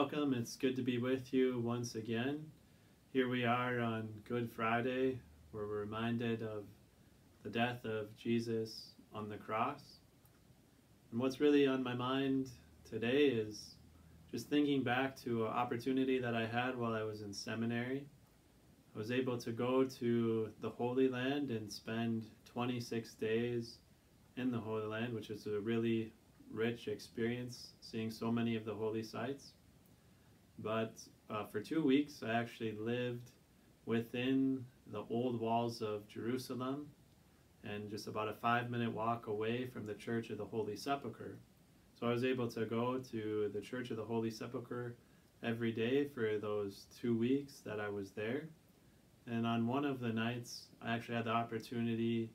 welcome. It's good to be with you once again. Here we are on Good Friday, where we're reminded of the death of Jesus on the cross. And what's really on my mind today is just thinking back to an opportunity that I had while I was in seminary. I was able to go to the Holy Land and spend 26 days in the Holy Land, which is a really rich experience, seeing so many of the holy sites. But for 2 weeks I actually lived within the old walls of Jerusalem and just about a 5-minute walk away from the Church of the Holy Sepulchre. So I was able to go to the Church of the Holy Sepulchre every day for those 2 weeks that I was there. And on one of the nights I actually had the opportunity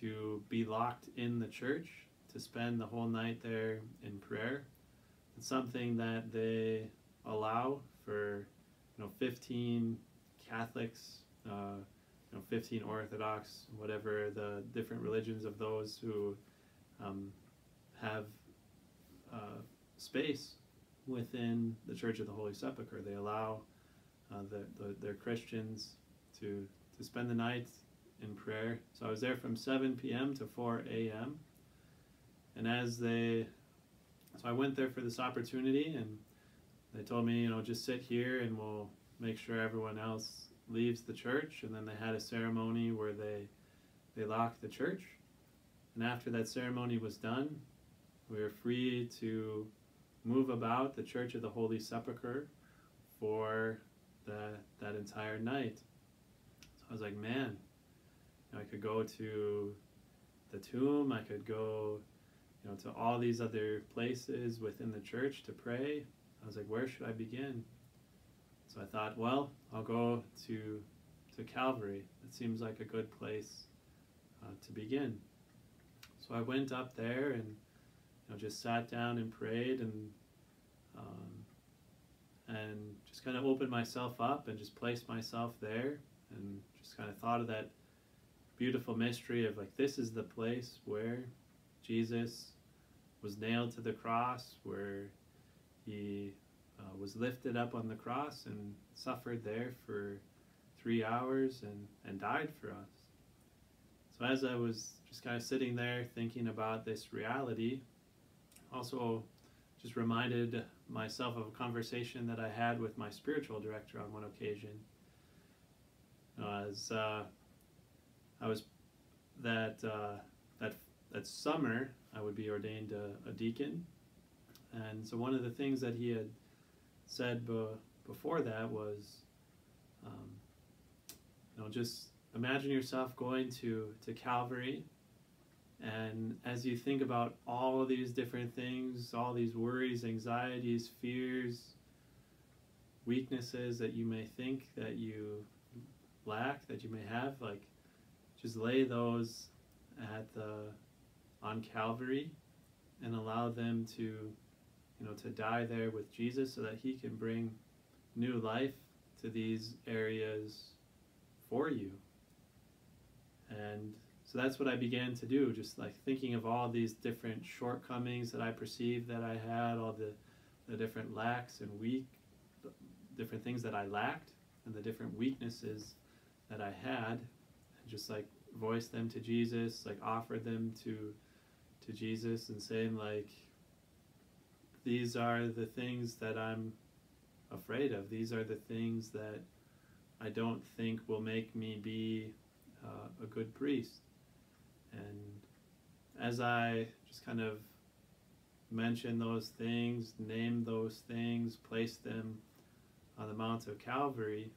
to be locked in the church, to spend the whole night there in prayer. It's something that they allow for 15 Catholics, 15 Orthodox, whatever the different religions of those who have space within the Church of the Holy Sepulchre. They allow their Christians to spend the night in prayer. So I was there from 7 p.m. to 4 a.m. And so I went there for this opportunity, and they told me, just sit here and we'll make sure everyone else leaves the church. And then they had a ceremony where they locked the church. And after that ceremony was done, we were free to move about the Church of the Holy Sepulchre for that entire night. So I was like, man, I could go to the tomb, I could go to all these other places within the church to pray. I was like, where should I begin? So I thought, well, I'll go to Calvary. It seems like a good place to begin. So I went up there and just sat down and prayed and just kind of opened myself up and just placed myself there and just kind of thought of that beautiful mystery of this is the place where Jesus was nailed to the cross, where he was lifted up on the cross and suffered there for 3 hours and died for us. So as I was just kind of sitting there thinking about this reality, also just reminded myself of a conversation that I had with my spiritual director on one occasion. As I was that summer, I would be ordained a deacon, and so one of the things that he had said before that was, just imagine yourself going to Calvary, and as you think about all these different things, all these worries, anxieties, fears, weaknesses that you may think that you lack, that you may have, just lay those on Calvary and allow them to die there with Jesus so that he can bring new life to these areas for you. And so that's what I began to do, just thinking of all these different shortcomings that I perceived that I had, all the different lacks and different things that I lacked, and the different weaknesses that I had, and just voice them to Jesus, offer them to Jesus and saying these are the things that I'm afraid of. These are the things that I don't think will make me be a good priest. And as I just kind of mentioned those things, named those things, placed them on the Mount of Calvary,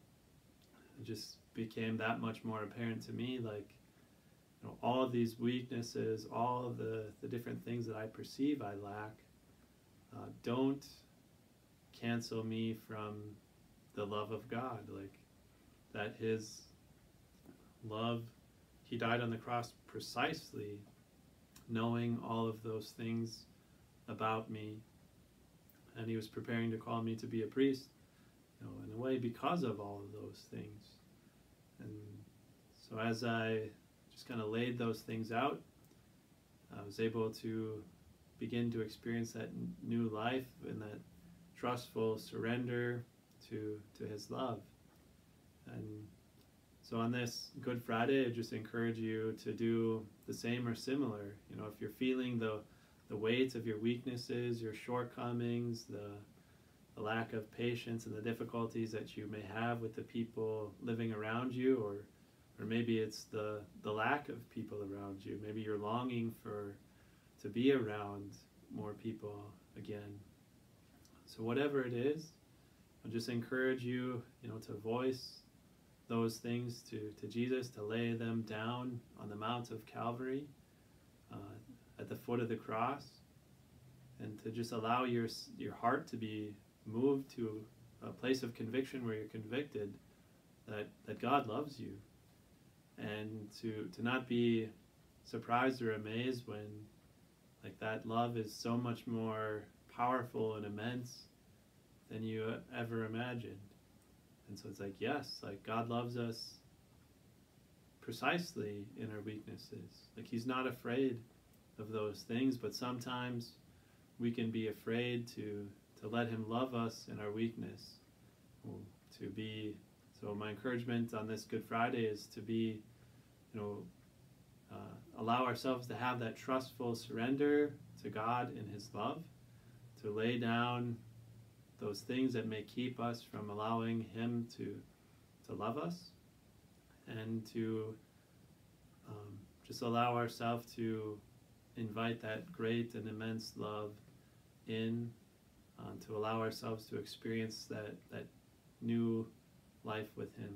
it just became that much more apparent to me, all of these weaknesses, all of the different things that I perceive I lack, don't cancel me from the love of God. That his love, he died on the cross precisely knowing all of those things about me, and he was preparing to call me to be a priest, in a way because of all of those things. And so as I just kind of laid those things out, I was able to begin to experience that new life and that trustful surrender to His love. And so on this Good Friday, I just encourage you to do the same or similar. You know, if you're feeling the weight of your weaknesses, your shortcomings, the lack of patience and the difficulties that you may have with the people living around you, or maybe it's the lack of people around you. Maybe you're longing to be around more people again. So whatever it is, I'll just encourage you, to voice those things to Jesus, to lay them down on the Mount of Calvary, at the foot of the cross, and to just allow your heart to be moved to a place of conviction where you're convicted that God loves you, and to not be surprised or amazed when that love is so much more powerful and immense than you ever imagined. And so it's yes, God loves us precisely in our weaknesses. He's not afraid of those things, but sometimes we can be afraid to let Him love us in our weakness. So my encouragement on this Good Friday is to be, allow ourselves to have that trustful surrender to God in His love, to lay down those things that may keep us from allowing Him to love us, and to just allow ourselves to invite that great and immense love in, to allow ourselves to experience that new life with Him.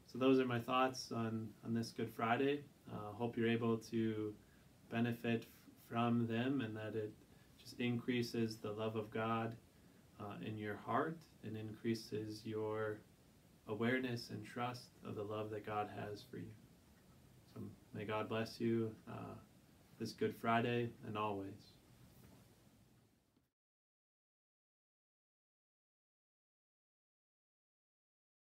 So those are my thoughts on this Good Friday. Hope you're able to benefit from them, and that it just increases the love of God in your heart, and increases your awareness and trust of the love that God has for you. So may God bless you this Good Friday and always.